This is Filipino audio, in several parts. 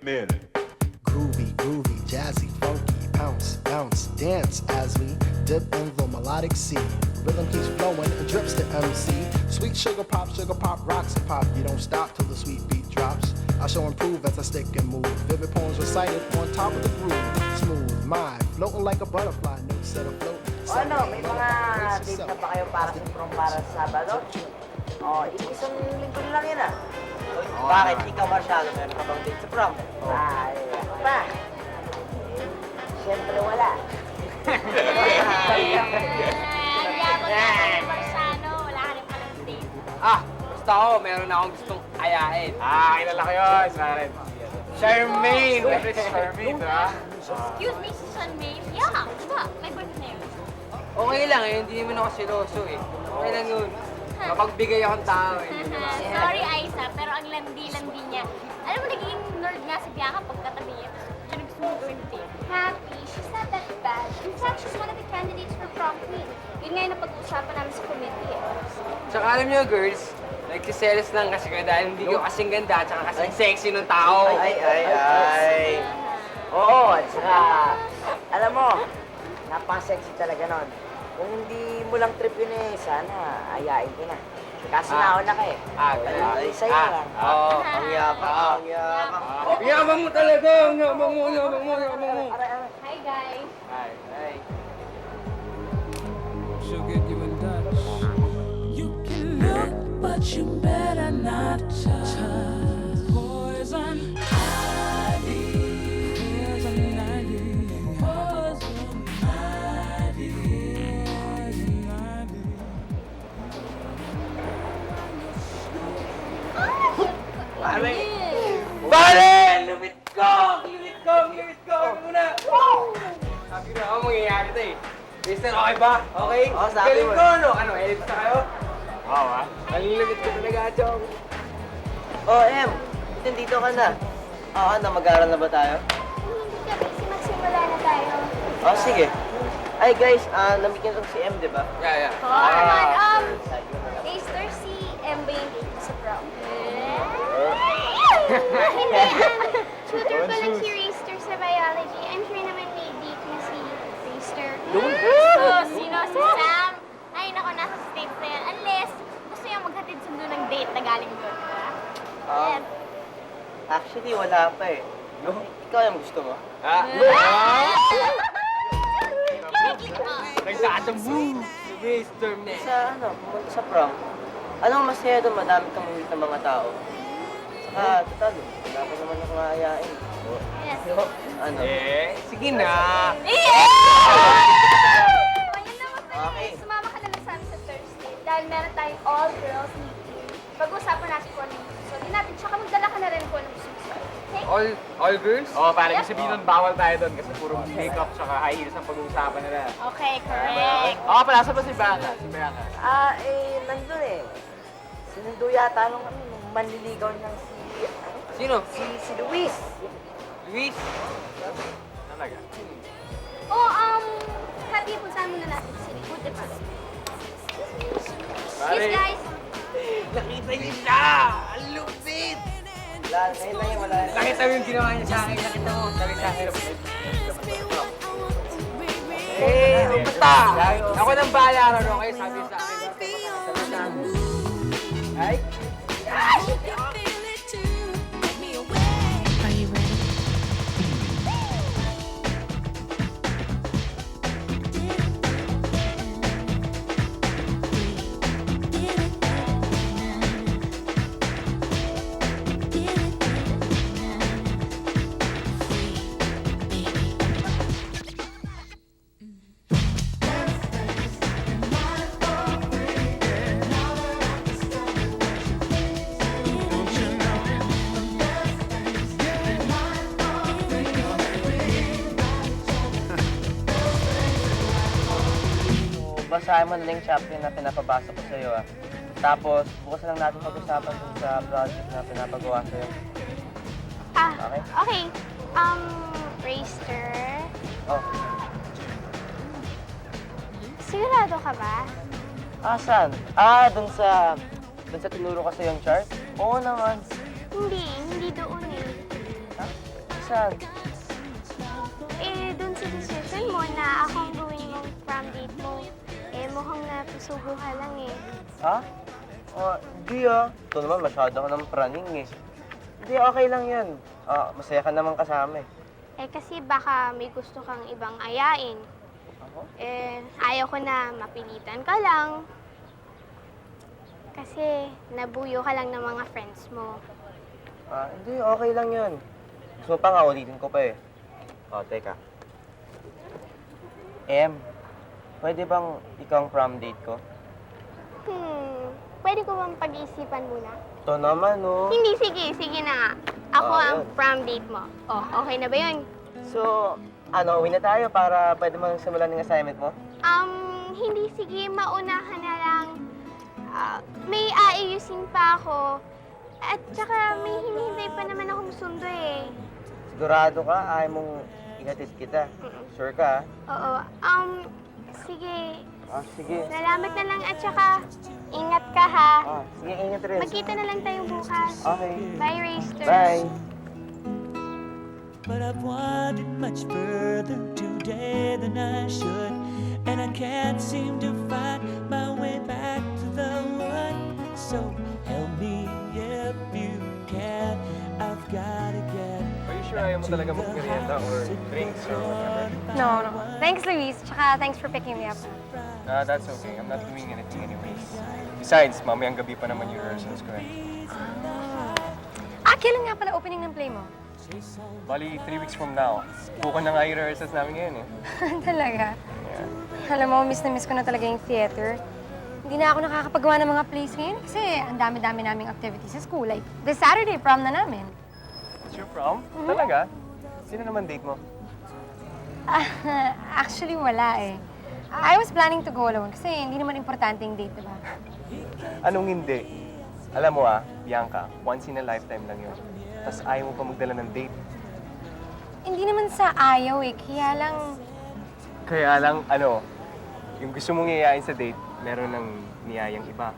Man. Groovy, groovy, jazzy, funky, bounce, bounce, dance as we dip in the melodic sea. Rhythm keeps flowing and drips to MC. Sweet sugar pop, rocks and pop. You don't stop till the sweet beat drops. I shall improve as I stick and move. Vivid poems recited on top of the groove. Smooth, mind, floating like a butterfly. Notes set afloat. O ano, may mga date na ba kayo para sa prom para sa Sabado? O, isang linggo lang yan ah. Bakit? Ikaw, Marshalo, meron ka bang date sa prom? Ay, ako pa. Siyempre wala. Yabang na Marsano, wala ka rin palang date. Basta ako, meron akong gustong ayain. Kilala ko yun, Saren. Charmaine! Siyempre si Charmaine, ha? Excuse me, si Sean May? Yeah, diba? May boyfriend na yun. Okay lang eh, hindi naman ako siloso eh. Okay lang yun. Mapagbigay akong tao eh. Sorry, Aiza, pero ang landi-landi niya. Alam mo, naging nerd nga si Bianca pagkatabi niya. Siya gusto mo gawin date. Happy, she's not that bad. In fact, she's one of the candidates for prom queen. Yun nga yung napag-uusapan namin sa committee eh. Tsaka alam niyo girls, nagsiselos lang kasi kayo dahil hindi ko kasing ganda tsaka kasing sexy ng tao. Ay. Oo, at saka, alam mo, napaka-sexy talaga nun. Kung hindi mo lang trip yun eh, sana ayain ko na. Kasi nauna ka eh. Ay, sa'yo lang. Oo, ang yapa, ang yapa. Ang yabang mo talaga, ang yabang mo, ang yabang mo, ang yabang mo. Hi, guys. Ay. She'll get you in touch. You can look, but you better not touch. Poison ivy. Poison ivy. Poison ivy. Poison ivy. Pare! Pare! Lumit ko! Lumit ko! Lumit ko! Ano muna? Sabi na ako mangyayari ito eh. Mister, okay ba? Okay? Oo, sabi Galing mo. ko, no? Ano, elip na kayo? Oo, ha? Ang lumit ko talaga, Chong. Oh, Em, dito ka na. Ano, mag-aaral na ba tayo? Hindi ka busy, magsimula na tayo. Oh, sige. Ay, guys, nabigyan ko si Em, di ba? Yeah. Oh, naman, Aster, si M ba yung date sa prom? Hindi, tutor ko lang si Raster sa biology. I'm sure naman may date na si Raster. Sino? Si Sam? Ay, nako, nasa States na yan. Unless, gusto niya maghatid sundo ng date na galing doon. Yes. Actually, wala pa eh. Ikaw yung gusto mo? Nagtatambo! Sige, storm na. Pumunta sa prom. Anong masaya doon? Madami kang meet ng mga tao. Saka, total, wala pa naman ako maayain. Yes. Ano? Sige na. Ayun naman pala, Okay. sumama ka na lang sa amin sa Thursday. Dahil meron tayong all-girls meeting. Pag-uusapan natin kung ano yung gusto natin. Tsaka magdala ka na rin kung ano gusto mo. Okay? All girls? Oo, parang ibig sabihin nun, bawal tayo doon kasi puro makeup tsaka high heels ang pag-uusapan nila. Okay, correct. Oo, pala, saan ba si Bianca? Si Bianca. Nandun eh. Sinundo yata nung manliligaw niyang Sino? si Luis. Luis? Talaga. Happy po sa amin na natin si Good at Good. Pare. Yes, guys! Nakita niyo siya! Ang lupit! Wala, ngayon lang yung wala. Nakita mo yung ginawa niya sa akin. Nakita mo. Sabi sa akin. Basta! Ako nang bahala ron, okay? Sabi sa akin. Sabi sa akin. Ay? Are you ready? Basahin mo na yung chapter na pinapabasa ko sa'yo ah. Tapos, bukas lang natin pag-usapan dun sa project na pinapagawa sa'yo. Okay? Okay. Raster. Oh, Sigurado ka ba? saan? Dun sa tinuro ko sa yung chart? Oo naman. Hindi doon eh. Saan? Eh, dun sa decision mo na ako ang gawin mong prom date mo, eh, mukhang natusugo ka lang eh. Ha? Di ah. Ito naman, masyado ka ng praning eh. Hindi, okay lang yan. Masaya ka naman kasama eh. Eh, kasi baka may gusto kang ibang ayain. Ako? Eh, ayaw ko na mapilitan ka lang. Kasi nabuyo ka lang ng mga friends mo. Hindi, okay lang yan. Gusto mo pa nga, ulitin ko pa eh. Teka. Pwede bang ikaw ang prom date ko? Pwede ko bang pag-iisipan muna? Ito naman, oh. Hindi, sige. Sige na nga. Ako ang Yun. prom date mo. Oh, okay na ba yun? So, uwi na tayo para pwede mo simulan ng assignment mo? Hindi, sige. Mauna ka na lang. May aayusin pa ako. At saka may hinihintay pa naman akong sundo eh. Sigurado ka? Ayaw mong ihatid kita? Sure ka? Oo. Sige. Sige. Salamat na lang at saka ingat ka ha. Sige, ingat rin. Magkita na lang tayo bukas. Okay. Bye, Racer. Bye. But I've wandered much further today than I should, and I can't seem to find my way back to the one. So help me if you can. I've gotta get. Are you sure ayaw mo talaga mag-merienda or drinks or whatever? No. Thanks, Luis. Tsaka thanks for picking me up. Nah, that's okay. I'm not doing anything anyways. Besides, mamayang gabi pa naman yung rehearsals ko eh. Kailan nga pala opening ng play mo? Bali, 3 weeks from now. Bukan na nga yung rehearsals namin ngayon eh. Talaga? Yeah. Alam mo, miss na miss ko na talaga yung theater. Hindi na ako nakakapagawa ng mga plays ngayon kasi ang dami-dami naming activities sa school. Like, this Saturday, prom na namin. It's your prom? Talaga? Sino naman date mo? Actually, wala eh. I was planning to go alone kasi hindi naman importante yung date, diba? Anong hindi? Alam mo Bianca, once in a lifetime lang yun. Tapos ayaw mo pa magdala ng date. Hindi naman sa ayaw eh, Kaya lang, yung gusto mong iyayain sa date, meron ng niyayang iba.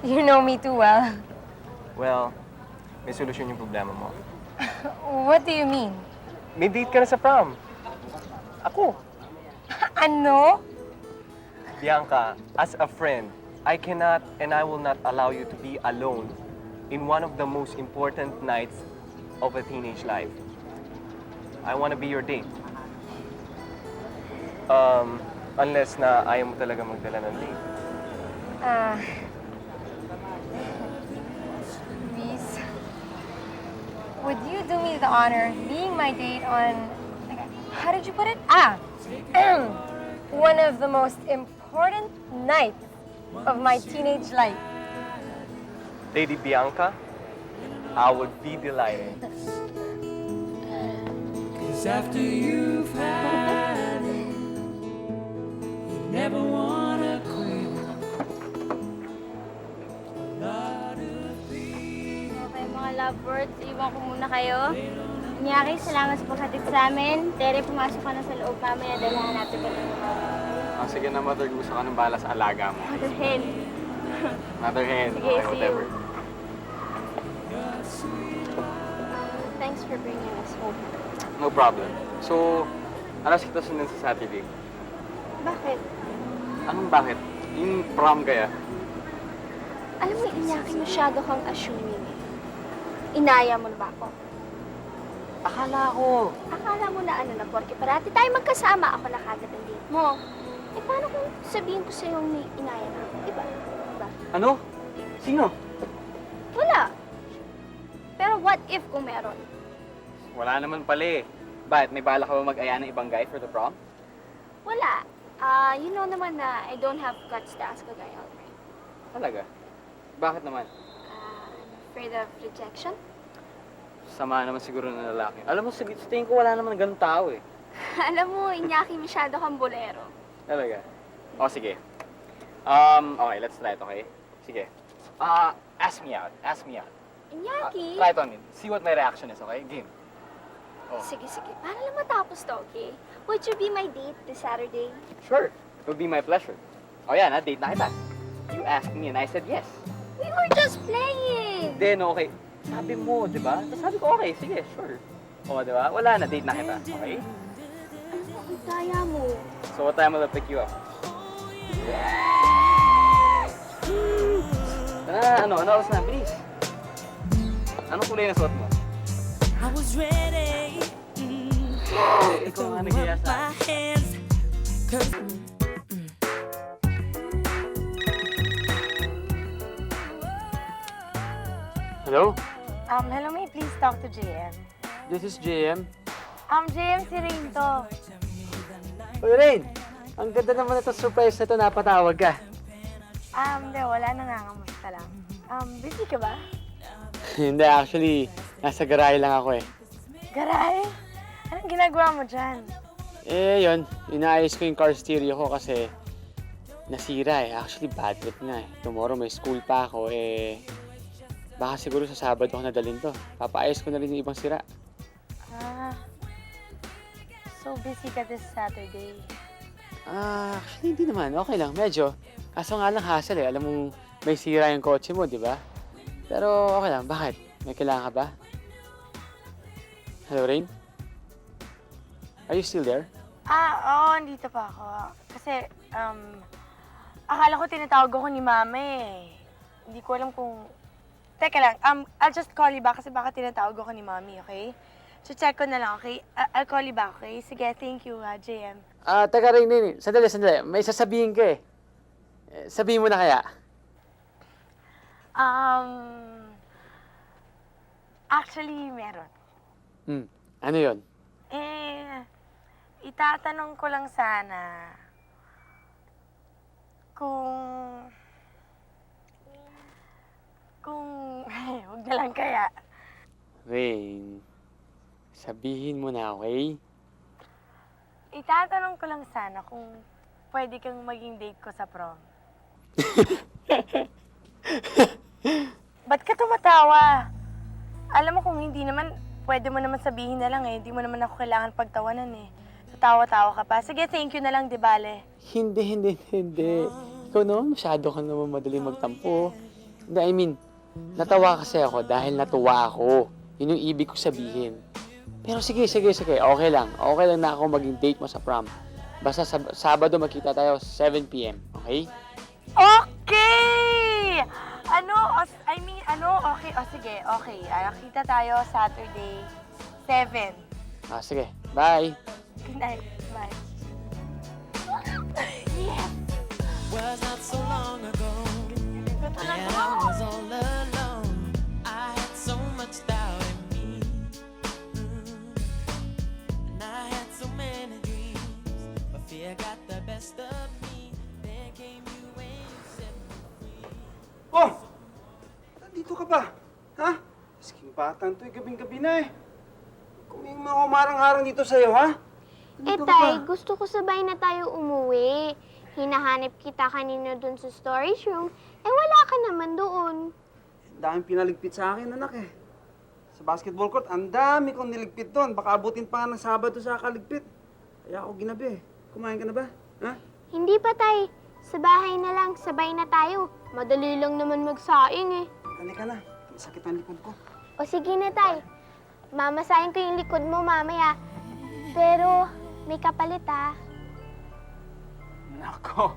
You know me too well. Well, may solusyon yung problema mo. What do you mean? May date ka na sa prom. Ako. Ano? Bianca, as a friend, I cannot and I will not allow you to be alone in one of the most important nights of a teenage life. I want to be your date. Unless na ayaw mo talaga magdala ng date. Luis, would you do me the honor being my date on, how did you put it? One of the most important nights of my teenage life. Lady Bianca, I would be delighted. Cause after you've had it, you never wanna quit. Okay, mga lovebirds, iwan ko muna kayo. Nyaki, salamat sa paghatid sa amin. Tere, pumasok ka na sa loob mamaya. Dalahan natin ba ng Sige na, Mother. Gusto ka ng bala sa alaga mo. Mother Hen. Mother hen. Sige, see you. Thanks for bringing us home. No problem. So, alas kita sundan sa Saturday. Bakit? Anong bakit? Yung prom kaya? Alam mo, Iñaki, masyado kang assuming. Inaya mo na ba ako? Akala mo na porke parati tayo magkasama, ako na kagad ang date mo. Eh, paano kung sabihin ko sa'yo may inaya na ako? Diba? Ano? Sino? Wala. Pero what if kung meron? Wala naman pala eh. Bakit? May bala ka ba mag-aya ng ibang guy for the prom? Wala. You know naman na I don't have guts to ask a guy out, right? Talaga? Bakit naman? I'm afraid of rejection. Sama naman siguro ng lalaki. Alam mo, sa tingin ko wala naman ganun tao eh. Alam mo, Iñaki, masyado kang bolero. Talaga? O, sige. Okay, let's try it, okay? Sige. Ask me out. Iñaki? Try it on me. See what my reaction is, okay? Game. Oh. Sige. Para lang matapos to, okay? Would you be my date this Saturday? Sure. It would be my pleasure. O yan, date na kita. You asked me and I said yes. We were just playing! Then, okay. Sabi mo, di ba? Tapos sabi ko, okay, sige, sure. O, di ba? Wala na, date na kita, okay? Ang saya mo. So what time will I pick you up? Ano oras na? Bilis. Anong kulay na suot mo? I was ready. Ikaw nga Throw nagiya up sa my hands. 'Cause Hello? Hello, may I please talk to JM? This is JM. JM, si Rain to. Uy, Rain! Ang ganda naman ito surprise na ito, napatawag ka. Hindi, wala na nga, kamusta lang. Busy ka ba? Hindi, actually, nasa garahe lang ako eh. Garay? Anong ginagawa mo dyan? Yun, inaayos ko yung car stereo ko kasi nasira eh. Actually, bad trip nga eh. Tomorrow may school pa ako baka siguro sa Sabado ko nadalhin to. Papaayos ko na rin yung ibang sira. So busy ka this Saturday. Actually, hindi naman. Okay lang, medyo. Kaso nga lang hassle eh. Alam mong may sira yung kotse mo, di ba? Pero okay lang. Bakit? May kailangan ka ba? Hello, Rain? Are you still there? Oo, andito pa ako. Kasi, akala ko tinatawag ako ni Mama eh. Hindi ko alam kung... Teka lang, I'll just call you back kasi baka tinatawag ako ni Mommy, okay? So check ko na lang, okay? I'll call you back, okay? Sige, thank you, JM. Teka, Rain. Sandali. May sasabihin ka eh. Sabihin mo na kaya? Actually, meron. Ano yon? Itatanong ko lang sana huwag na lang kaya. Rain, sabihin mo na, okay? Itatanong ko lang sana kung pwede kang maging date ko sa prom. Ba't ka tumatawa? Alam mo kung hindi naman, pwede mo naman sabihin na lang eh. Hindi mo naman ako kailangan pagtawanan eh. So, tawa-tawa ka pa. Sige, thank you na lang, di bale? Hindi. Ikaw naman, masyado ka naman madaling magtampo. Hindi, I mean, natawa kasi ako dahil natuwa ako. Yun yung ibig ko sabihin. Pero sige. Okay lang. Okay lang na ako maging date mo sa prom. Basta Sabado magkita tayo 7 p.m. Okay? Okay! Okay. Sige, okay. Kita tayo Saturday, 7. Sige. Bye! Good night. Bye. was not so long ago. And I was all alone. I had so much doubt in me. And I had so many dreams. But fear got the best of me. Then came you and you set me free. Oh! Nandito ka ba? Ha? Masking batang to, gabing-gabi na eh. Kung yung mga umarang-harang dito sa'yo, ha? Nandito ka Tay, ba? gusto ko sabay na tayo umuwi. Hinahanap kita kanina dun sa storage room. Wala ka naman doon. Ang daming pinaligpit sa akin, anak eh. Sa basketball court, ang dami kong niligpit doon. Baka abutin pa nga ng Sabado sa kaligpit. Kaya ako ginabi. Kumain ka na ba? Ha? Hindi pa, Tay. Sa bahay na lang, sabay na tayo. Madali lang naman magsaing eh. Halika na. Masakit ang likod ko. O sige na, Tay. Mamasahin ko yung likod mo mamaya. Pero may kapalit ah. Nako.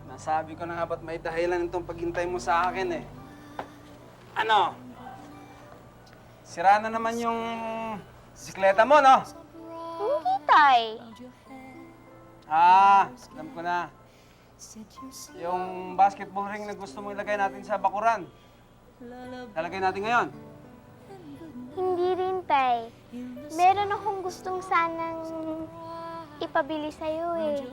Sinasabi ko na nga ba't may dahilan itong paghintay mo sa akin eh. Ano? Sira na naman yung bisikleta mo, no? Hindi, Tay. Alam ko na. Yung basketball ring na gusto mo ilagay natin sa bakuran. Lalagay natin ngayon. Hindi rin, Tay. Meron akong gustong sanang ipabili sa'yo eh.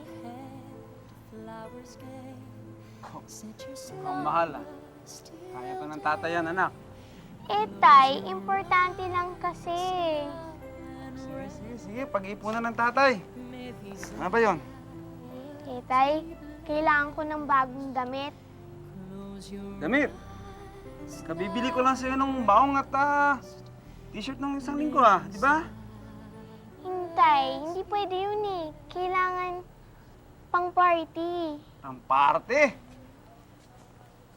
Ang mahal ah. Kaya pa ng tatay yan, anak. Tay, importante lang kasi. Sige. Pag-ipunan ng tatay. Ano ba yun? Tay, kailangan ko ng bagong damit. Damit. Kabibili ko lang sa'yo ng baong at t-shirt ng isang linggo di ba? Tay, hindi pwede yun eh. Kailangan pang party. Ang parte.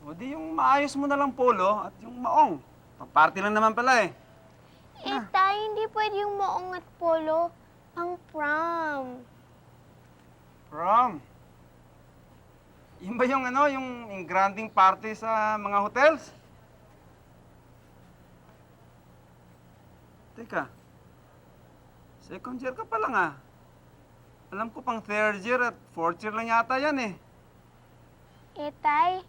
O di yung maayos mo na lang polo at yung maong. Party lang naman pala eh. Tay, hindi pwede yung moong at polo. Pang prom. Prom. Yun ba yung ano, yung granding party sa mga hotels? Teka. Second year ka pa lang ah. Alam ko pang third year at fourth year lang yata yan eh. Tay,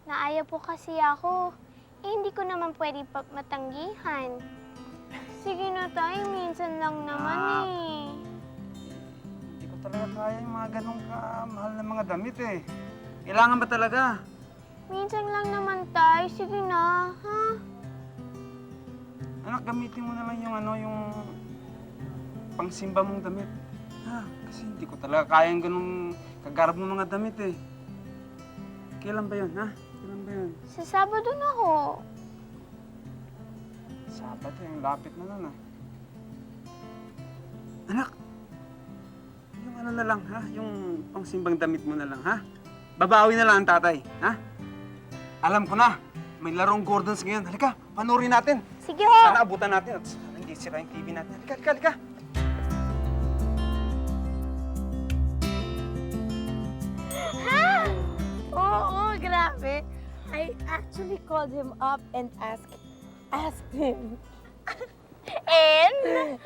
naaya po kasi ako. Hindi ko naman pwede matanggihan. Sige na, Tay, minsan lang naman eh. Hindi ko talaga kaya yung mga ganong kamahal na mga damit eh. Kailangan ba talaga? Minsan lang naman, Tay. Sige na, ha? Anak, gamitin mo na lang yung ano, yung pangsimba mong damit. Ha? Kasi hindi ko talaga kaya yung ganong kagarap ng mga damit eh. Kailan ba yun, ha? Kailan ba yun? Sa Sabado na ho. Sabado, yung lapit na nun ah. Anak, yung ano na lang, ha? Yung pangsimbang damit mo na lang, ha? Babawi na lang ang tatay, ha? Alam ko na, may larong Gordons ngayon. Halika, panoorin natin. Sige ho. Sana abutan natin at sana hindi sira yung TV natin. Halika, halika, halika. Oo, grabe. I actually called him up and asked him.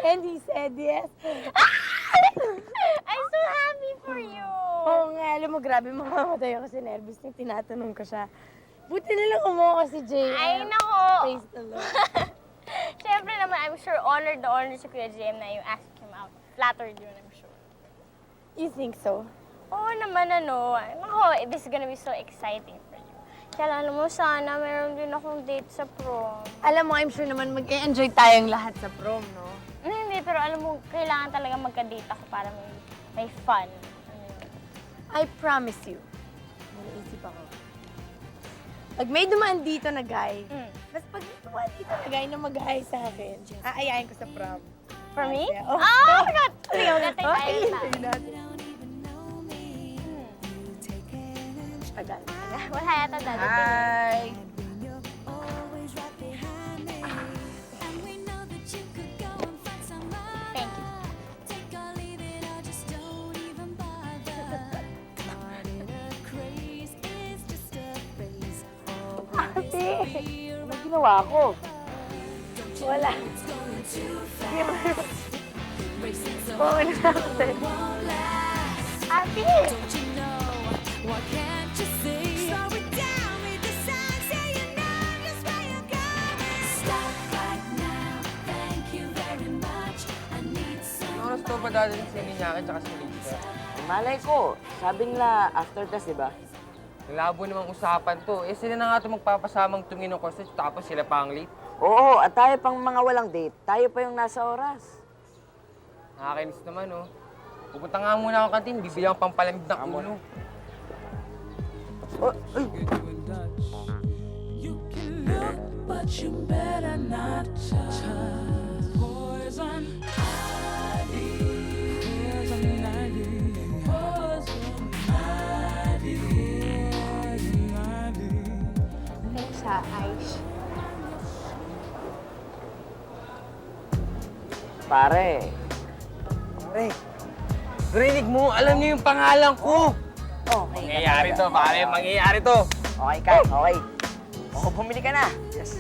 And he said yes. I'm so happy for you. Oo nga, alam mo, grabe, mamamatay ako sa nervous nung tinatanong ko siya. Buti na lang umuha ko si Jay. Ay, nako. Praise the Lord. Siyempre naman, I'm sure honored si Kuya JM na you asked him out. Flattered yun, I'm sure. You think so? Oo naman, ano. Nako, this is gonna be so exciting for you. Kaya alam mo, sana meron din akong date sa prom. Alam mo, I'm sure naman mag-enjoy tayong lahat sa prom, no? Hindi, pero alam mo, kailangan talaga magka-date ako para may fun. I promise you. May naisip ako. Pag may dumaan dito na guy, mas pag may dumaan dito na guy na mag-hi sa akin, aayain ko sa prom. For me? Oh, Oh, my God! Sige, magantay tayo. okay, sige natin. Tagal. Wala yata dadating. Hi! Thank you. Ate! Ano ginawa ko? Wala. Oo, natin. Ate! Oras to ba dadating si Minyaki tsaka si Lisa? Malay ko, sabi nila after test, di ba? Labo namang usapan to. Eh sila na nga ito magpapasamang tumingin ng course tapos sila pa ang late. Oo, at tayo pang mga walang date, tayo pa yung nasa oras. Nakakainis naman, oh. Pupunta nga muna ako kantin, bibili akong pampalamig ng ulo. Oh, ay! You can look, but you better not touch. Poison ivy, poison ivy, poison ivy, poison ivy. Thanks ha, Aish. Pare, Pare, rinig mo, alam niyo yung pangalan ko. okay. Mangyayari to, pare, mangyayari to. Okay ka, okay. O, bumili ka na. Yes.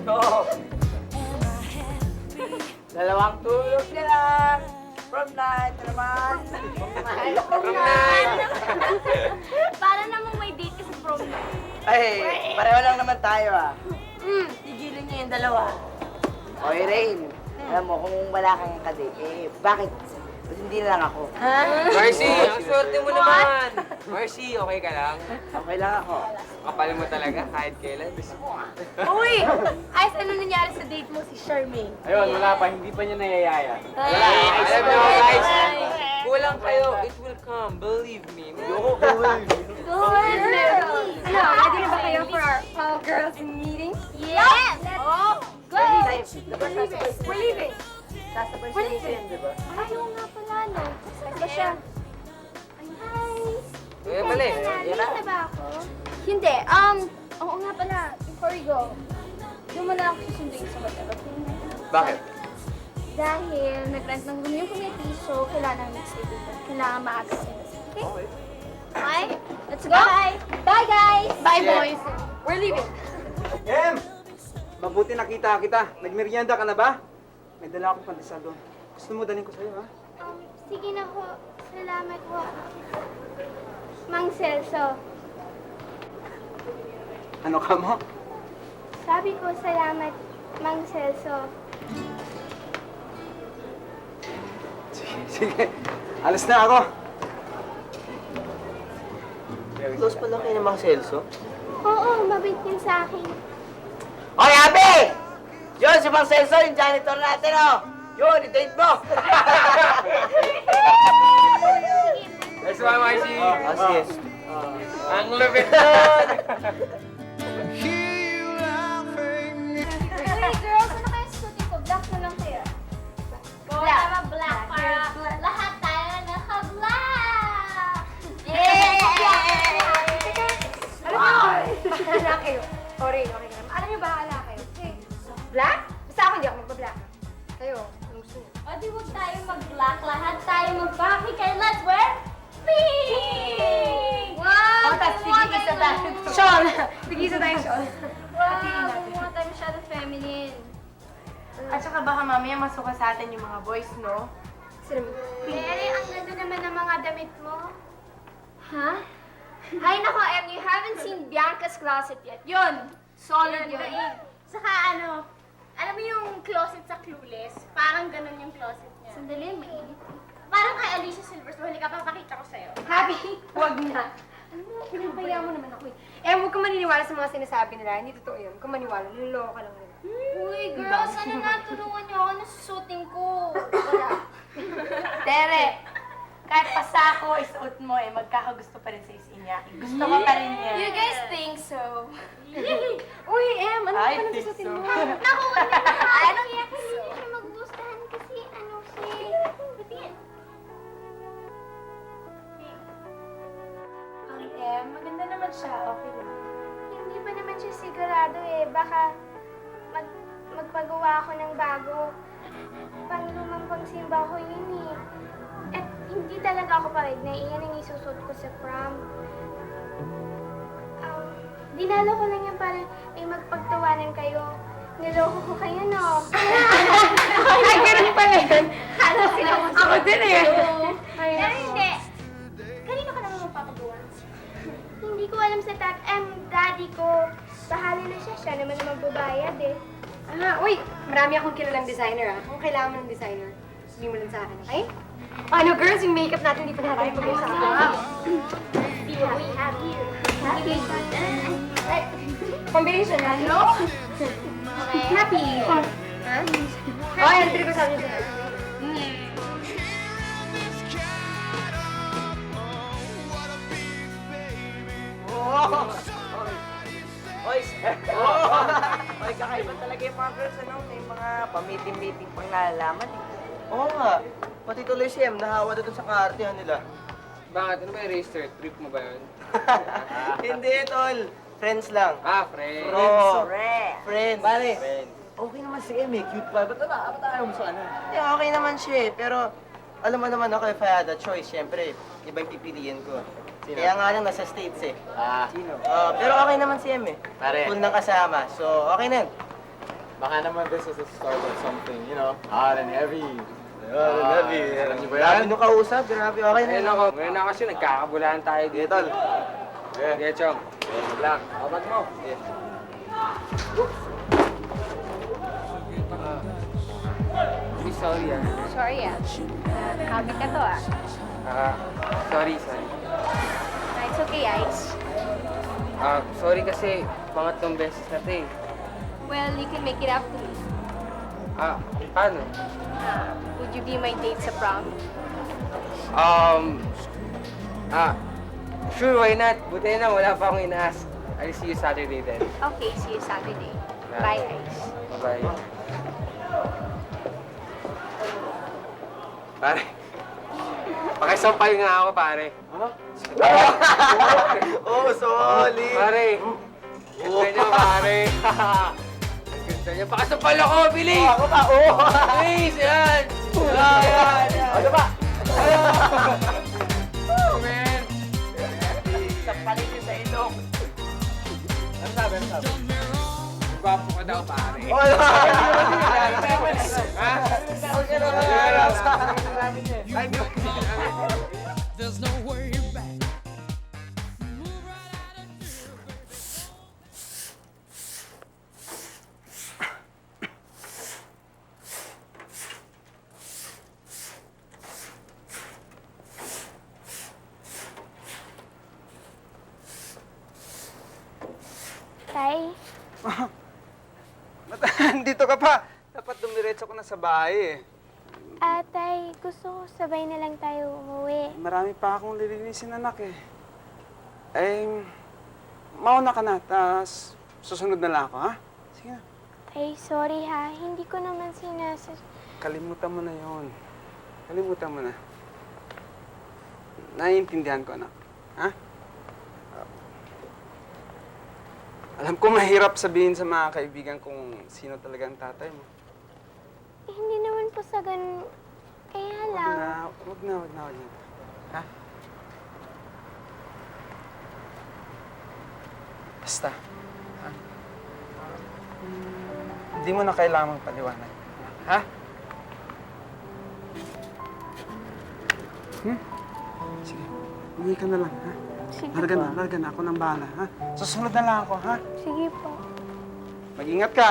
Oo. Dalawang tulog na lang. Prom night na naman. Prom night. Para namang may date ka sa prom. Ay, pareho lang naman tayo ah. Tigilan niyo yung dalawa. Okay, Rain. Alam mo, kung wala kang kadate, eh, bakit? Ba't hindi na lang ako? Mercy, ang swerte mo naman. Mercy, okay ka lang? Okay lang ako. Kapal mo talaga kahit kailan. Uy! Ayos, ano nangyari sa date mo si Charmaine? Ayun, wala pa, hindi pa niya nayayaya. Wala, alam niyo guys, kulang kayo. It will come, believe me. Ano, ready na ba kayo for our all-girls meeting? Yes! Oh! Good! We're leaving! Sasabay siya di ba? Ayaw nga pala, no? Saan ba siya? Hi! Kaya pala eh. Yan na ba ako? Hindi. Oo nga pala. Before we go, doon mo na ako susunduin sa hotel, okay? Bakit? Dahil nag-rent ng room yung committee, so kailangan mag-stay dito. Kailangan maaga sila. Okay? Okay? Let's go! Bye! Bye, guys! Bye, boys! We're leaving. Em! Mabuti nakita kita. Nagmerienda ka na ba? May dala akong pandesal doon. Gusto mo dalhin ko sa'yo, ha? Sige na ho. Salamat ho. Mang Celso. Ano ka mo? Sabi ko salamat, Mang Celso. Sige. Alas na ako. Close pa lang kayo ng mga Celso. Oo, mabait yun sa akin. Hoy, Abi! Yun, si Mang Celso, yung janitor natin, oh! Yun, i-date mo! That's why, Marcy. Sige. Ang lupit nun! Hey, girls, ano kayo susuti ko? Black na lang kayo. Black. Tama, black. Para lahat tayo naka-black. Bahala kayo. Sorry, okay ka naman. Alam niyo, bahala kayo. Okay. Black? Basta ako hindi ako magpa-black. Kayo, anong gusto niyo? O di huwag tayo mag-black. Lahat tayo mag-baki. Kaya let's wear pink! Wow! Tapos tigisa tayo. Wow! Shawl! Tigisa tayo, shawl. Wow! Kumuha tayo masyado feminine. At saka baka mamaya masuka sa atin yung mga boys, no? Mary, ang ganda naman ng mga damit mo. Ha? Ay, nako, Em, you haven't seen Bianca's closet yet. Yun! Solid yun. Saka ano, alam mo yung closet sa Clueless? Parang ganun yung closet niya. Sandali, mainit. Parang kay Alicia Silverstone. Halika, papakita ko sa'yo. Happy? Huwag na. Ano mo, pinagbaya mo naman ako eh. Huwag ka maniniwala sa mga sinasabi nila. Hindi totoo yun. Kung maniwala, niloloko ka lang nila. Uy, girls, ano na? Tulungan niyo ako. Nasusuting ko. Wala. Tere, kahit pasako isuot mo magkakagusto pa rin sa niya. Gusto ko pa rin niya. You guys think so? Uy, Em, ano I pa nang think susutin so. mo? Naku, wag na naman. Anong iyak? Hindi siya maggustuhan kasi ano siya. Em, maganda naman siya. Okay lang. Hindi pa naman siya sigurado eh. Baka magpagawa ako ng bago. Panglumang pagsimba ko yun eh. At hindi talaga ako parig na iyan ang isusot ko sa prom. Dinalo ko lang yan para may magpagtawanan kayo. Niloko ko kayo, no? Ay, ganun pa yun. Ako din eh. Pero hindi. Kanino ka naman magpapagawa? Hindi ko alam sa daddy ko. Bahala na siya. Siya naman ang magbabayad eh. Uy, marami akong kilalang designer Kung kailangan mo ng designer, sabihin mo lang sa akin, okay? Ano, girls, yung makeup natin, hindi pa natin pag-usapan. See what we have here. Happy. Combination, no? Happy. Ha? Oh, yan, ko sabi niyo sa'yo. Oy, Oy, kakaiba talaga yung mga girls, ano? May mga pamiting-meeting pang nalalaman, eh. Oo nga. Pati tuloy si Em, nahawa doon sa kaartihan nila. Bakit? Ano ba yung racer? Trip mo ba yun? Hindi, tol. Friends lang. Friend. Oo. Friends. Pare, Friend. okay naman si Em, cute pa. Ba't ayaw mo sa ano? Yeah, okay naman siya eh. Pero, alam mo naman ako, if I had a choice, syempre, iba yung pipiliin ko. Sino? Kaya nga lang nasa States eh. Sino? Pero okay naman si Em eh. Pare. Full ng kasama. So, okay na yun. Baka naman this is the start of something, you know, hot and heavy. Alam niyo ba Grabe yan? nung kausap. Grabe, okay na yun. Ngayon na kasi nagkakabulahan tayo dito. Tol. Sige, Chong. Black. Abad mo. Sorry Sorry habit ka to sorry. It's okay, Ice. Sorry kasi pangatlong beses na to eh. Well, you can make it up to me. Paano? Would you be my date sa prom? Sure, why not? Buti na, wala pa akong ina-ask. I'll see you Saturday then. Okay, see you Saturday. Bye, Ice. Bye-bye. Pare, Pakisampal nga ako, pare. Oh, solid! Pare. Ganda niya, pare. Ganda niya. Pakisampal ako, bilis! Ako pa, oh! Bilis, yan! Yan! Ano ba? Oh, man! Sampalin niyo sa ilong. Ano sabi? Gwapo ka daw, pare. Oh, ano? Ha? There's no way back. Tay, Dito ka pa. Dapat dumiretso ko na sa bahay eh. Tay, gusto ko sabay na lang tayo umuwi. Marami pa akong lilinisin, anak eh. Mauna ka na, tas susunod na lang ako, ha? Sige na. Tay, sorry ha. Hindi ko naman Kalimutan mo na yon. Kalimutan mo na. Naiintindihan ko, anak. Ha? Alam ko mahirap sabihin sa mga kaibigan kung sino talaga ang tatay mo. Hindi naman po sa ganun. Kaya lang. Wag na. Ha? Basta. Ha? Hindi mo na kailangan magpaliwanag. Ha? Sige. Umuwi ka na lang, ha? Sige Larga na. Ako nang bahala, ha? Susunod na lang ako, ha? Sige po. Mag-ingat ka.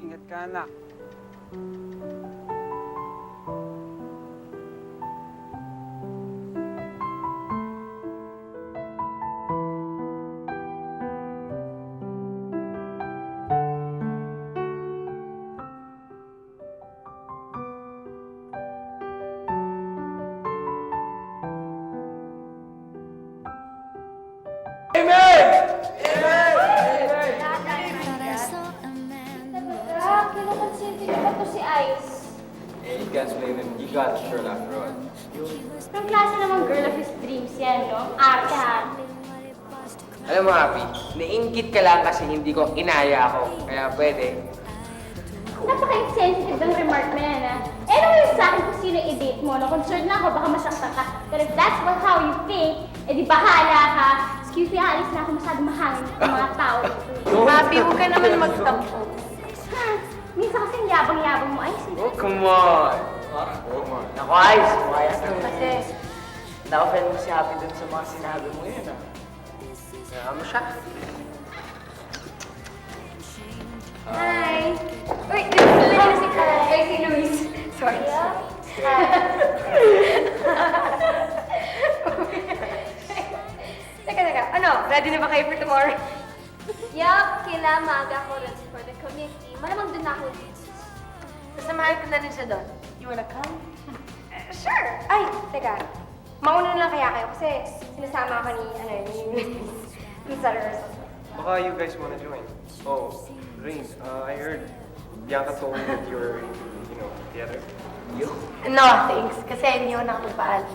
Ingat ka, anak. Kinakonsente niyo ba to si Ice? You can't blame him. He got a shirt after all. From klase namang girl of his dreams yan, no? Arte. Alam mo, Happy, nainggit ka lang kasi hindi ko inaya ako. Kaya pwede. Napaka-insensitive ng remark na yan, ha? Eh, ano yung sa akin kung sino i-date mo, no? Concerned na ako, baka masaktan ka. But if that's how you think, eh di bahala ka. Excuse me, alis na ako masyadong mahangin ng mga tao. Happy, huwag ka naman magtampo. Ha? Minsan kasing yabang-yabang mo, Ice. Oh, come on! Naku, Ice, quiet lang. Kasi, Na-offend mo si Happy dun sa mga sinabi mo yun, ha? Kaya mo siya. Hi! Wait, this is Lily si Carl. Ay, si Luis. Sorry. Teka. Ano? Ready na ba kayo for tomorrow? Yup, kailangan maaga ako rin for the committee. Malamang dun ako. sasamahan ko na rin siya doon. You wanna come? Sure! Ay, teka. Mauna na lang kaya kayo kasi sinasama ako ni Luis sa rehearsal. Baka you guys wanna join. Oh, Rain, I heard Bianca told me that you're, theater. No, thanks. Kasi hindi ko nakapagpaalam.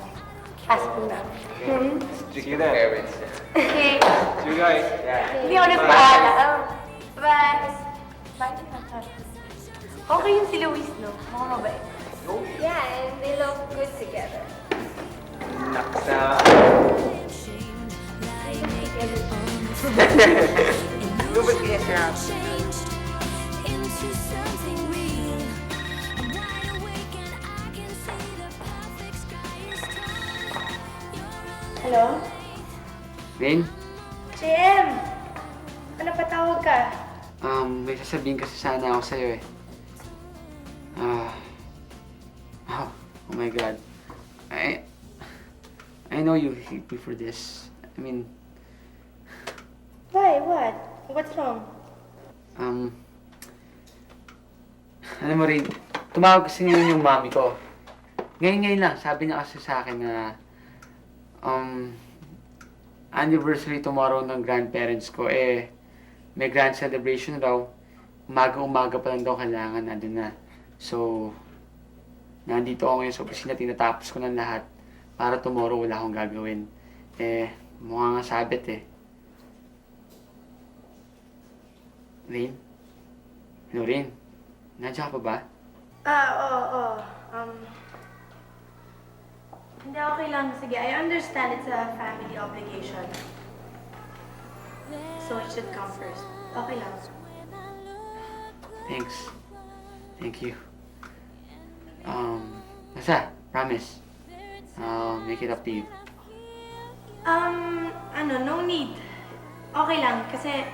Ask mo na. See you then. Okay. See you guys. Hindi ako nagpaalam. Bye. Bye. Okay yung si Luis, no? Mukhang mabait. Yeah, and they look good together. Naksa. Lubot kaya siya. Into something real. I'm wide awake and I can see the perfect sky is tall. Hello? Rain, JM! Ano patawag ka? may sasabihin kasi sana ako sa'yo eh. Oh my God. I know you hate me for this. I mean, Why? What? What's wrong? alam mo rin, tumawag kasi ngayon yung mami ko. Ngayon lang, sabi niya kasi sa akin na, anniversary tomorrow ng grandparents ko, may grand celebration raw. Umaga-umaga pa lang daw kailangan nandun na. So, nandito ako ngayon sa opisina, tinatapos ko ng lahat para tomorrow wala akong gagawin. Mukha nga sabit eh. Rain? Ano Rain? Nandiyan ka pa ba? Oo. Hindi, okay lang. Sige, I understand it's a family obligation. So it should come first. Okay lang. Thanks. Thank you. Basta, promise. I'll make it up to you. No need. Okay lang, kasi...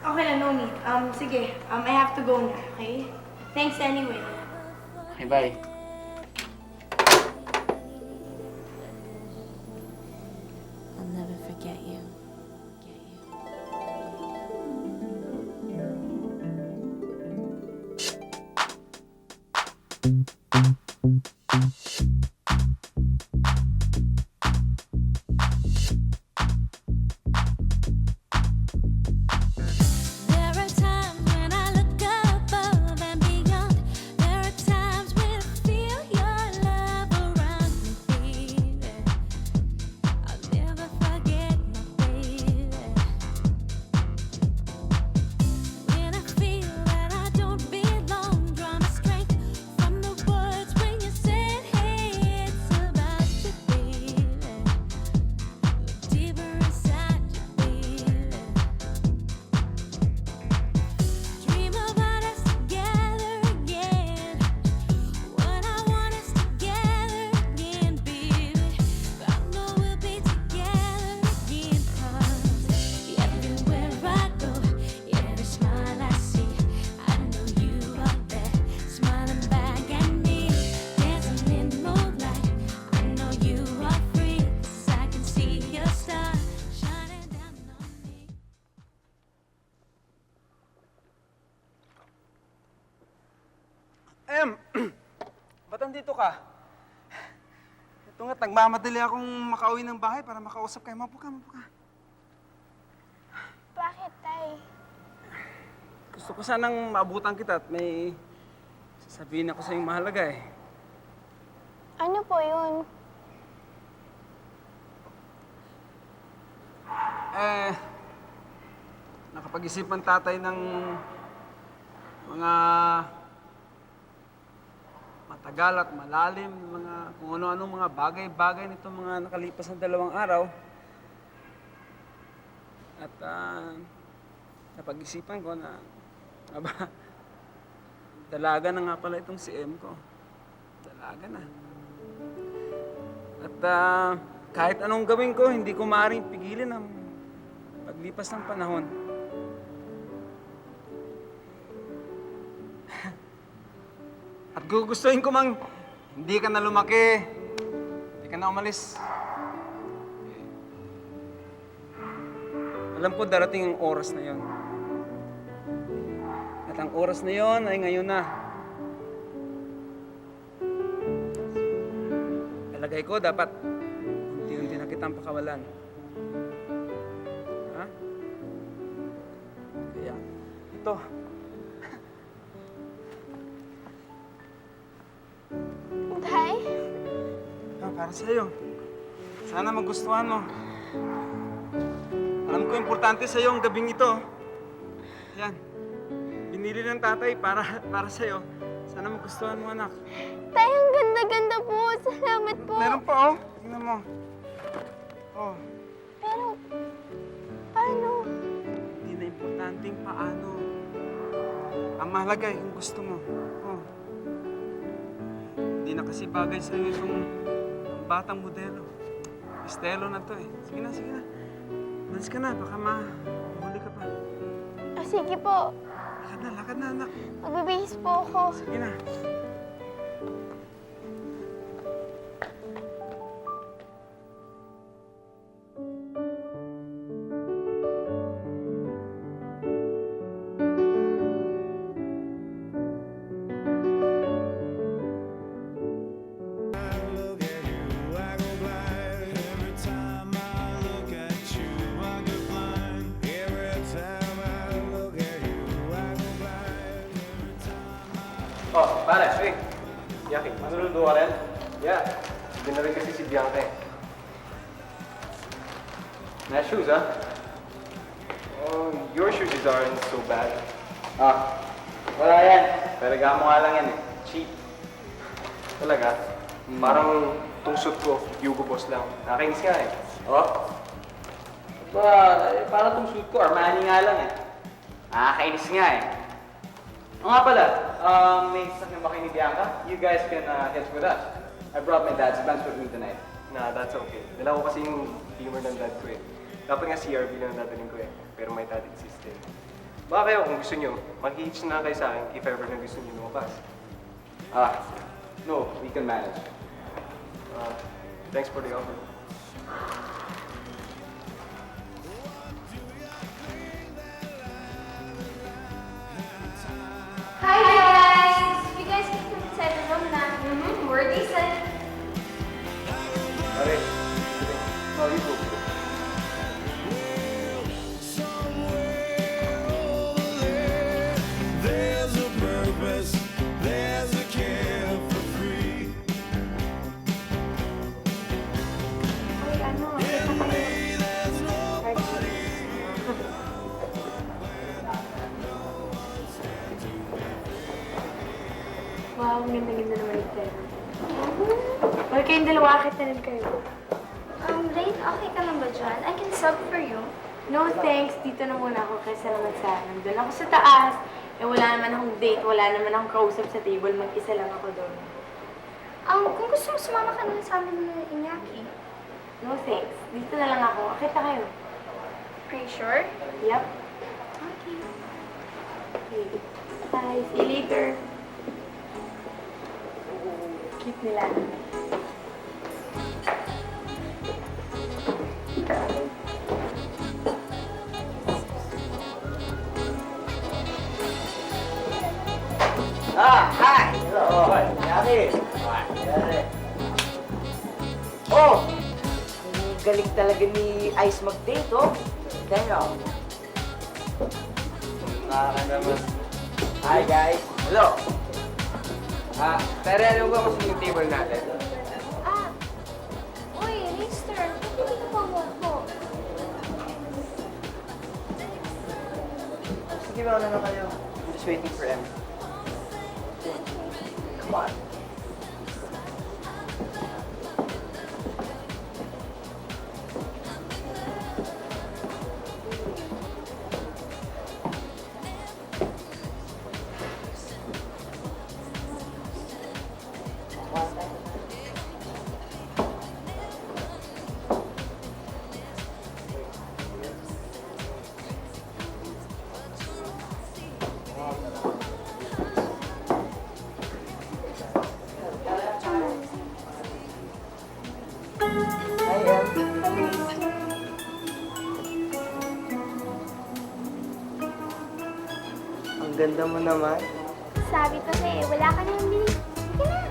Okay lang, no need. Sige, I have to go na, okay? Thanks anyway. Okay, bye. I'll never forget you. There are times when I look above and beyond. There are times when I feel your love around me, baby. I'll never forget my baby. When I feel that I don't belong, draw my strength from the words when you said, hey, it's about you, baby. Look deeper inside you, baby. Dream about us together again. What I want is together again, baby. I know we'll be together again. 'Cause everywhere I go, every smile I see, I know you are there, smiling back at me, dancing in the moonlight. I know you are free, 'cause I can see your star shining down on me. Ba't andito ka? Ito nga, nagmamadali akong makauwi ng bahay para makausap kayo. Mapo ka. Bakit, Tay? Gusto ko sanang maabutan kita at may sasabihin ako sa yung mahalaga eh. Ano po yun? Nakapag-isipan tatay ng mga matagal at malalim, mga kung ano-anong mga bagay-bagay nitong mga nakalipas na 2 araw. At napag-isipan ko na, dalaga na nga pala itong si M ko. Dalaga na. At kahit anong gawin ko, hindi ko maaaring pigilin ang paglipas ng panahon. At gugustuhin ko mang hindi ka na lumaki, hindi ka na umalis. Alam ko darating ang oras na yon. At ang oras na yon ay ngayon na. Palagay ko dapat unti-unti na kitang pakawalan. Ha? Kaya, ito. Tay? Para sa'yo. Sana magustuhan mo. Alam ko importante sa'yo ang gabing ito. Yan. Binili ng tatay para sa'yo. Sana magustuhan mo, anak. Tay, ang ganda-ganda po. Salamat po. Meron pa, oh. Tingnan mo. Oh, Pero, paano? hindi na importanteng paano. Ang mahalaga yung gusto mo. Oh. Hindi na kasi bagay sa'yo itong batang modelo. Estelo na to eh. Sige na, sige na. Malis ka na, baka mahuli ka pa. Sige po. Lakad na, anak. Magbibihis po ako. Sige na. Oh, pare, hey. Yaki, manuludo ka rin? Yeah. Hindi na rin kasi si Bianca eh. Nice shoes, huh? Oh, your shoes aren't so bad. Ah, wala yan. Pergamo nga lang yan eh. Cheap. Talaga? Parang tong suit ko, Hugo Boss lang. Nakakainis nga eh. Oh? Para tong suit ko, Armani nga lang eh. Nakakainis nga eh. O nga pala, may sasakyan ba kayo ni Bianca? You guys can hitch with us. I brought my dad's Benz with me tonight. Nah, that's okay. Dala ko kasi yung Beamer ng dad ko eh. Dapat nga CRV lang dadalhin ko eh. Pero may dad system. Baka kayo kung gusto nyo, mag-hitch na kayo sa akin if ever na gusto nyo lumabas. No, we can manage. Thanks for the offer. Hi guys! You guys need to inside the room na. We're decent. Pare, no, you go. There's a purpose, there's a care for free. Ay, ano? There's nobody. Wow, ang ganda-ganda naman yung pera. Well, kayong dalawa, akit na rin kayo. Rain, okay ka lang ba dyan? I can sub for you. No thanks, dito na muna ako kasi naman sa nandun ako sa taas. Eh wala naman akong date, wala naman akong kausap sa table, mag-isa lang ako doon. Kung gusto mo, sumama ka na sa amin na Iñaki. No thanks, dito na lang ako. Akit na kayo. Are you sure? Yep. Okay. Okay. Bye, see you later. Cute nila. Hi! Hello! Yari! Yari! Oh! Ang galing talaga ni Ice mag-date, oh! Daniel! Nakakanaman. Hi, guys! Hello! Pero ano ba kung yung table natin? Uy, Mister, ba't hindi ka pamot mo? Sige, mauna na kayo. I'm just waiting for Em. Come on. Hi, Em. Ang ganda mo naman. Sabi ko sa'yo, wala ka nang bili. Sige na.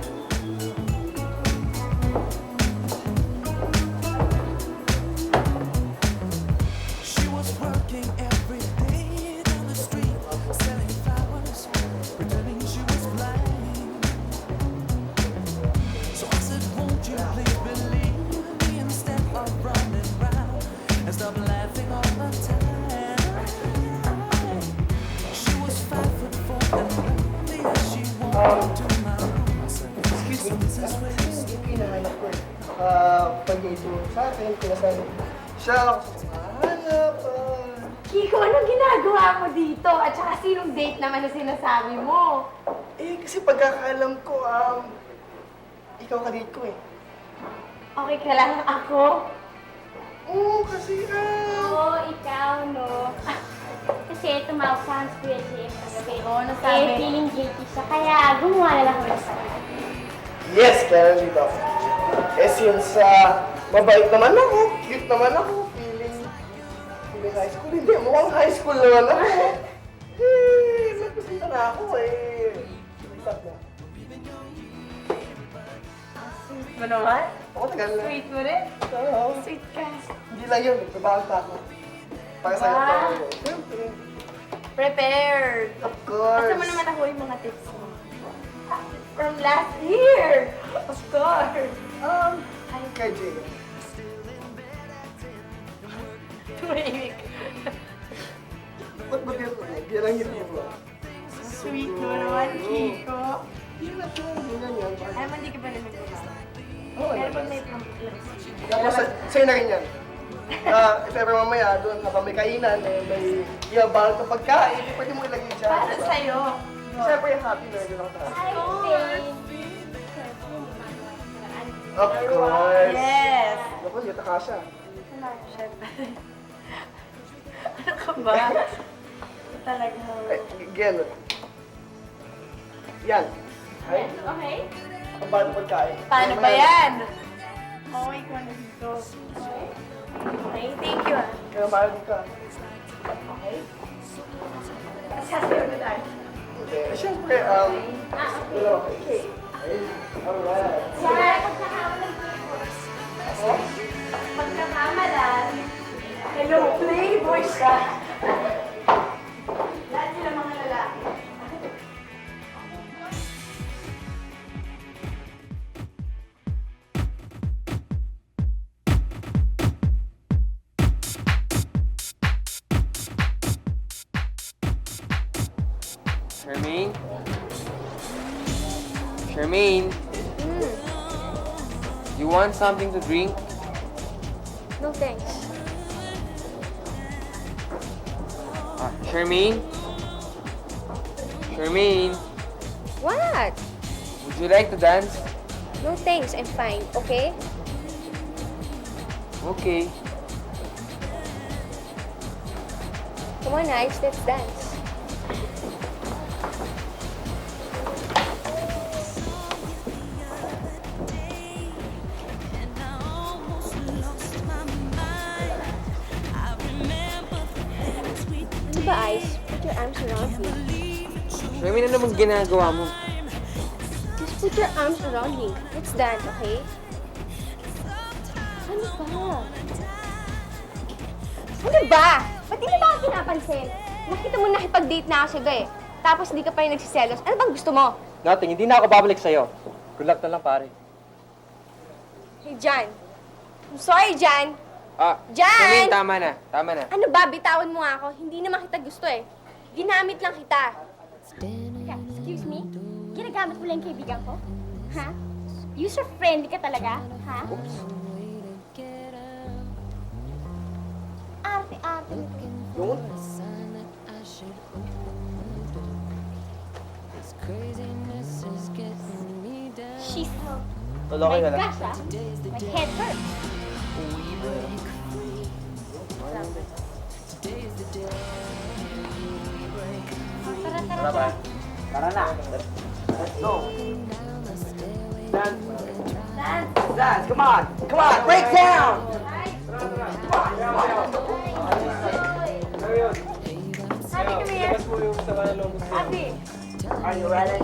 She was working every day down the street, selling flowers, pretending she was blind. So I said, won't you please believe me instead of running round and stop laughing all the time? She was 5'4" and lonely as she walked into my naging tumulong sa akin, kinasal siya ako sa hanapan. Kiko, anong ginagawa mo dito? At saka sinong date naman na sinasabi mo? Eh, kasi pagkakaalam ko, ikaw ka-date ko eh. Okay ka lang ako? Oo, kasi Oo, ikaw, no? Kasi tumawag sa Hans Kuya James kagabi. Oo, nasabi. Eh, feeling guilty siya, kaya gumawa na lang kami sa kanya. yes, kaya nandito ako. Eh, since mabait naman ako, cute naman ako, feeling high school, hindi, mukhang high school naman ako. Eh, nagpasita na ako eh. Stop na. Sweet mo naman? Ako tagal na. Sweet mo rin? Oo. Sweet ka. Hindi lang yun, nagbabahan pa ako. Para sa'yo Wow. to. Siyempre. Prepared. Of course. Basta mo naman ako yung mga tips mo. From last year. Of course. Kay Jay. Tumahimik. Ba't ba ganito? Hindi lang hindi mo. Sweet mo naman, Kiko. Hindi na ito, hindi na yan. Alam mo, hindi ka ba naman gumama? Oo, Pero naman. pag may problem. Tapos sa'yo na rin yan. If ever mamaya, doon habang may kainan, may iyabang sa pagkain, pwede mo ilagay dyan. Para sa'yo. Siyempre, happy na rin ako sa Hi, babe! Of course. Yes. Ako, yata ka siya. Siyempre. Ano ka ba? Talaga. Again. Yan. Ay, Okay? ang bago pagkain. Paano ba yan? Okay ko na dito. Okay, thank you ah. Kaya mahal ka. Okay. Sasayaw na tayo. Okay. Siyempre, dalawa kayo. Okay. Alright. Yan, pagkakamalan. Ako? Pagkakamalan. Hello, playboy ka. Lahat sila mga lalaki. Charmaine? Charmaine? You want something to drink? No thanks. Charmaine? Charmaine? What? Would you like to dance? No thanks, I'm fine, okay? Okay. Come on, Ice, let's dance. And I almost lost my mind. I remember the bittersweet Ano ba, Ice? Put your arms around me. Charmaine, ano bang ginagawa mo? Just put your arms around me. Let's dance, okay? Ano ba? Ano ba? Ba't di na ba ako pinapansin? Nakita mo nakipag-date na ako sa'yo eh. Tapos hindi ka pa rin nagsiselos. Ano bang gusto mo? Nothing, hindi na ako babalik sa'yo. Good luck na lang, pare. Hey, Jan. I'm sorry, Jan. Jan! Charmaine, tama na. Tama na. Ano ba? Bitawan mo nga ako. Hindi naman kita gusto eh. Ginamit lang kita. Teka, excuse me? Ginagamit mo lang yung kaibigan ko? Ha? User-friendly ka talaga? Ha? Arte-arte nito. Yun? She's Tuloy my ka lang. gosh, ah. My head hurts. Tara, tara, Tara ba? tara. Tara na. Let's go. Dance. Dance, come on! Come on, break down! Happy ka ba yan? Labas mo yung sama ng loob mo. Happy. Are you ready?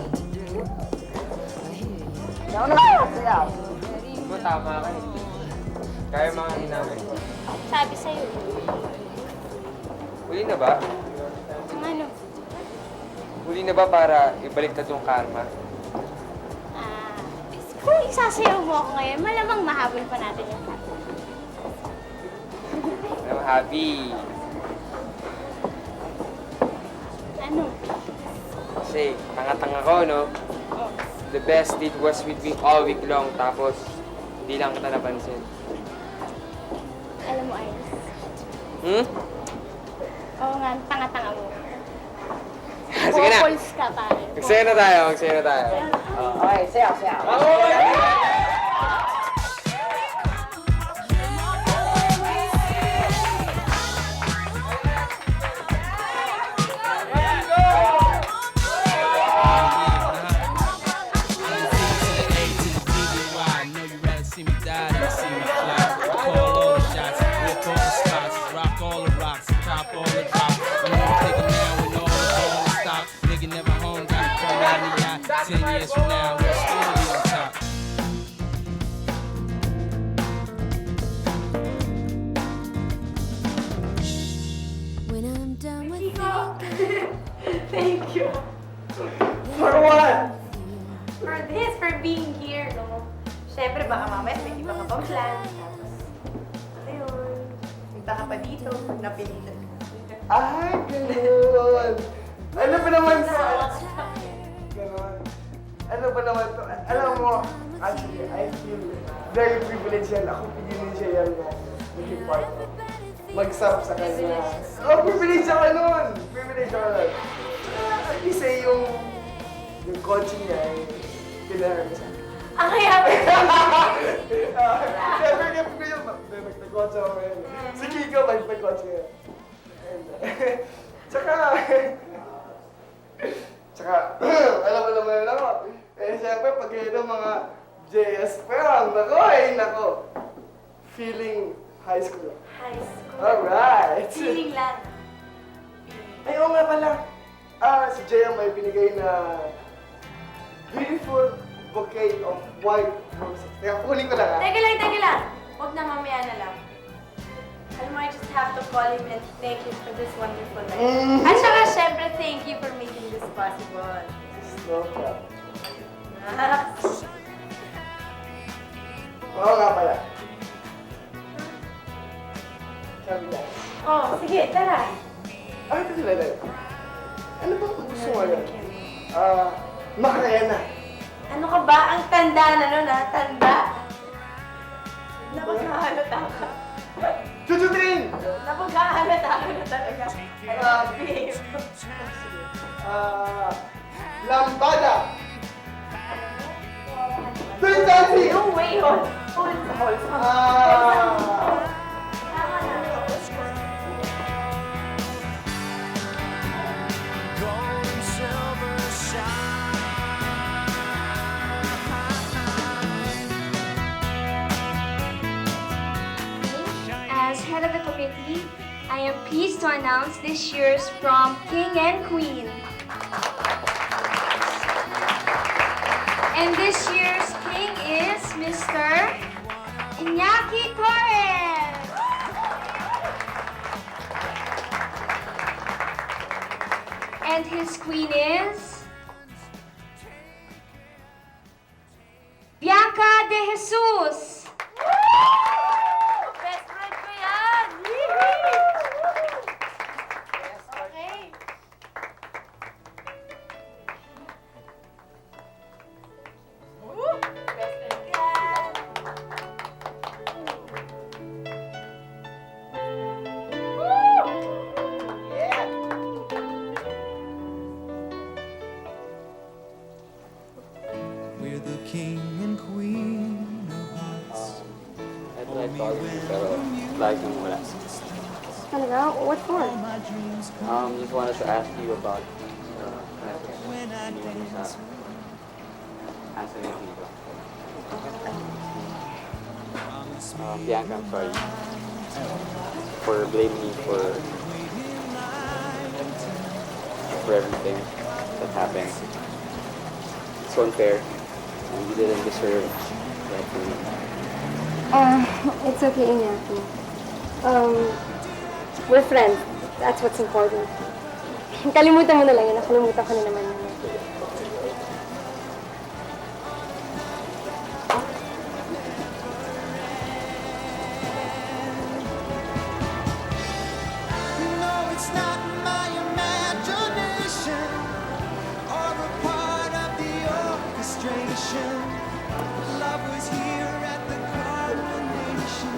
No, no, sayaw. Mo, tama ka eh. Kaya mga hinamin ko. Sabi sa'yo. Huli na ba? Ang ano? Huli na ba para ibalik na tong karma? Kung isasayaw mo ako ngayon, malamang mahabol pa natin yung karma. I'm happy. Ano? Kasi, tanga-tanga ko, no? The best date was with me all week long, tapos, hindi lang kita napansin. mo, Ice. Hmm? Oo nga, tanga-tanga mo. Sige na. Pupuls ka, pare. Magsaya na tayo, magsaya na tayo. Okay, sayaw, sayaw. When I'm done with Thank you. For what? For this, for being here, no? Siyempre, baka mamaya may iba ka pang plan. Tapos, ayun. Punta ka pa dito, napilitan ka. Ay, ganun. Ano ba naman to? Ganun. Ano ba naman to? Alam mo, actually, I feel very privileged yan. Ako pinili siya yan na naging part of. Mag-sub sa kanya. Oh, privilege ako nun! Privilege ako nun. At least eh, yung coaching niya ay pinahara niya sa akin. Ang hayabi Never kept ko yun. Nag-coach ako ngayon. Si Kiko, mag-coach ngayon. Tsaka, alam mo naman ako. Eh, siyempre, pag yun ang mga JS pera, nako. Feeling high school. High school. Alright. Feeling lang. Ay, oo nga pala. Si Jaya may binigay na beautiful bouquet of white roses. Teka, kunin ko lang ha. Teka lang. Huwag na, mamaya na lang. Alam mo, I just have to call him and thank him for this wonderful night. At saka, syempre, thank you for making this possible. No problem. Oo nga pala. Sabi niya. Oh, sige, tara. Ay, ito sila tayo. Ano ba ang gusto mo ngayon? Macarena. Ano ka ba? Ang tanda na nun, ha? Tanda. Napaghahalata ka. Chuchutin! Napaghahalata ka na talaga. Babe. Lambada. Twin dancing! No way, hold. Hold. Tama na. As head of the committee, I am pleased to announce this year's prom king and queen. And this year's king is Mr. Iñaki Torres. And his queen is Bianca de Jesus. Best friend ko yan! Okay. Best friend ko yan! We're the king and queen of hearts. I tried calling you, pero lagi kang wala. Talaga? What for? My dreams Just wanted to ask you about iniwan mo sa Anthony dito. Bianca, I'm sorry for blaming me for everything that happened. It's unfair, and you didn't deserve that feeling. It's okay, Iñaki. We're friends. That's what's important. Kalimutan mo na lang yun. Nakalimutan ko na naman yun. No, it's not my imagination or a part of the orchestration. Love was here at the coronation.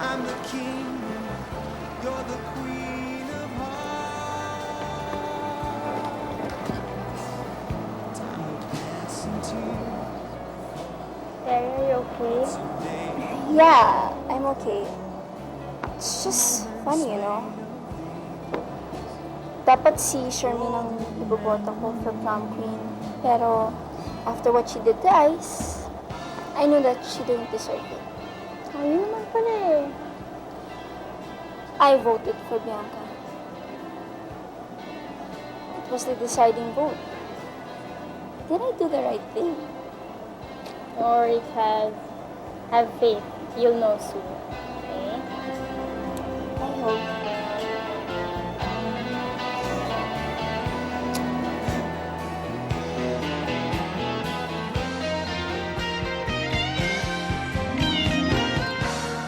I'm the king, you're the queen of hearts. Time will pass into Terry, are you okay? someday. Yeah, I'm okay. It's just funny, you know? Dapat si Shermin ang iboboto ko for prom queen. Pero after what she did to Ice, I knew that she didn't deserve it. Oh, yun naman pala eh. I voted for Bianca. It was the deciding vote. Did I do the right thing? Don't worry, Kaz. Have faith. You'll know soon. Okay? I hope.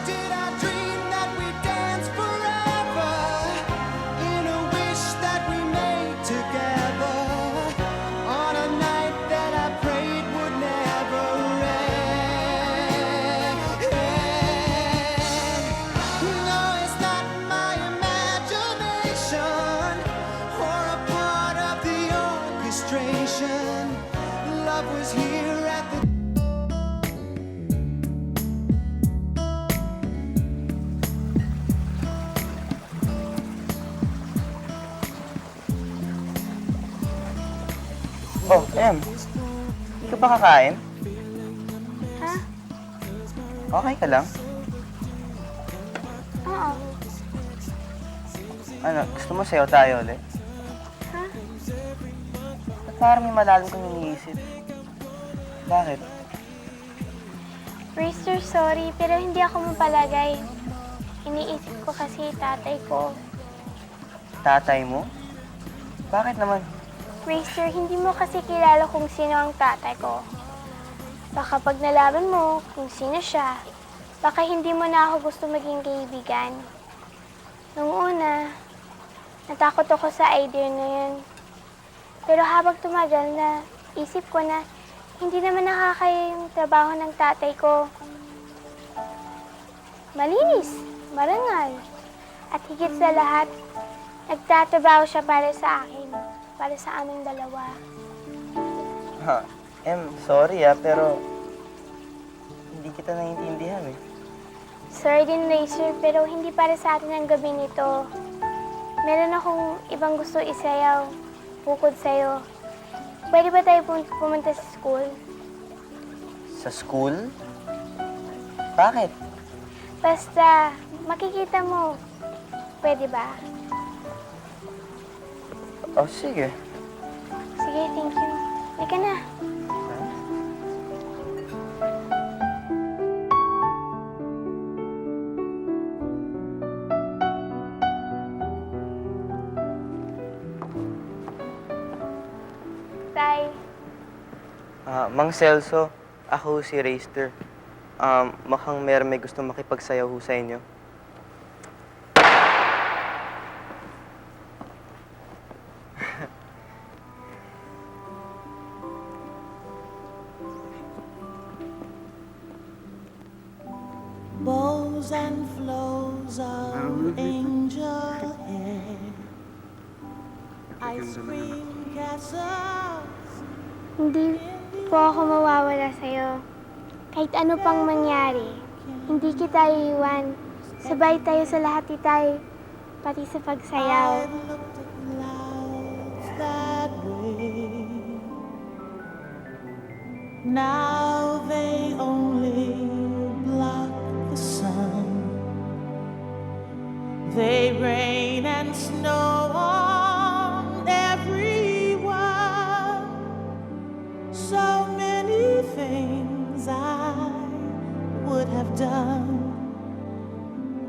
Did I dream that we'd dance forever in a wish that we made together on a night that I prayed would never end? No, it's not my imagination or a part of the orchestration. Love was here at the Oh, Em. Hindi ka ba kakain? Ha? Okay ka lang? Oo. Ano, gusto mo sayo tayo ulit? Ha? Ba't parang may malalim kang iniisip? Bakit? Racer, sorry, pero hindi ako mapalagay. Iniisip ko kasi tatay ko. Tatay mo? Bakit naman? Racer, hindi mo kasi kilala kung sino ang tatay ko. Baka pag nalaman mo kung sino siya, baka hindi mo na ako gusto maging kaibigan. Nung una, natakot ako sa idea na yun. Pero habang tumagal na, isip ko na hindi naman nakakaya yung trabaho ng tatay ko. Malinis, marangal, at higit sa lahat, nagtatrabaho siya para sa akin, para sa aming dalawa. Ha, Em, sorry pero hindi kita naiintindihan eh. Sorry din, Racer, pero hindi para sa atin ang gabi nito. Meron akong ibang gusto isayaw, bukod sa'yo. Pwede ba tayo pumunta sa school? Sa school? Bakit? Basta, makikita mo. Pwede ba? Oh, sige. Sige, thank you. Halika na. Tay, Mang Celso, ako si Raster. Mukhang may gusto makipagsayaw ho sa inyo. bows and flows of angel hair, ice cream castles. hindi po ako mawawala sa'yo. Kahit ano pang mangyari, hindi kita iiwan. Sabay tayo sa lahat, Itay. Pati sa pagsayaw. I've looked at clouds that way. Now they only block the sun. They rain and snow on everyone. So many things I would have done.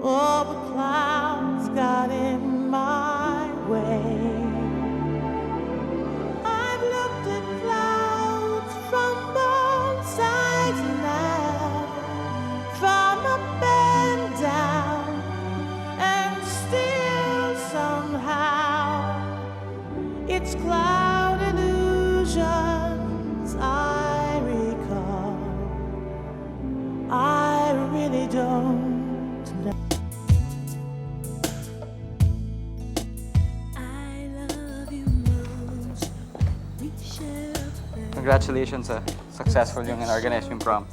Oh, but clouds got in my way. I've looked at clouds from both sides now, from up and down, and still somehow it's cloud illusions I recall. I really don't know. Congratulations, successful yung in-organize yung prom.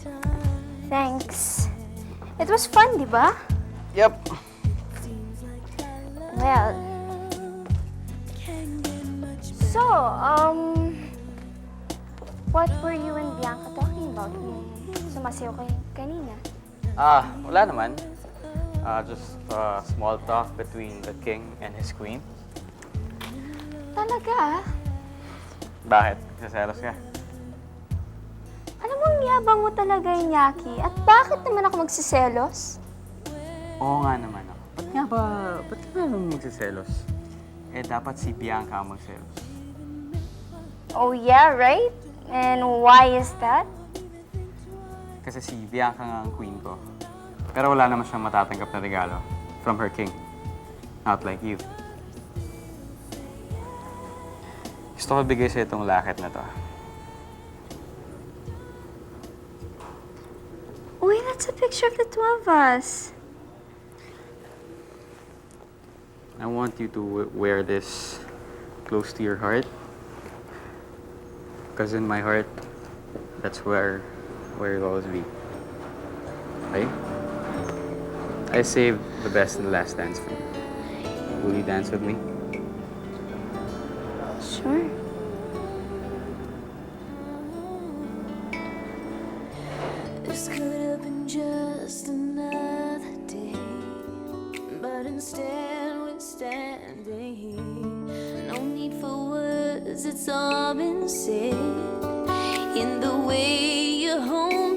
Thanks. It was fun, di ba? Yep. Well. So, what were you and Bianca talking about? Sumasayaw kayo kanina. Wala naman. Just small talk between the king and his queen. Talaga? Bakit? Nagsiselos ka? Alam mo, ang yabang mo talaga, Iñaki. At bakit naman ako magsiselos? Oo nga naman ako. Ba't ka naman magsiselos? Eh, dapat si Bianca ang magselos. Oh yeah, right? And why is that? Kasi si Bianca nga ang queen ko. Pero wala naman siyang matatanggap na regalo from her king. Not like you. Gusto ko bigay sa itong laket na to. Uy, that's a picture of the two of us. I want you to wear this close to your heart. Because in my heart, that's where you'll always be. Okay? I saved the best in the last dance for you. Will you dance with me? Sure. This could have been just another day, but instead we're standing here. No need for words, it's all been said in the way you hold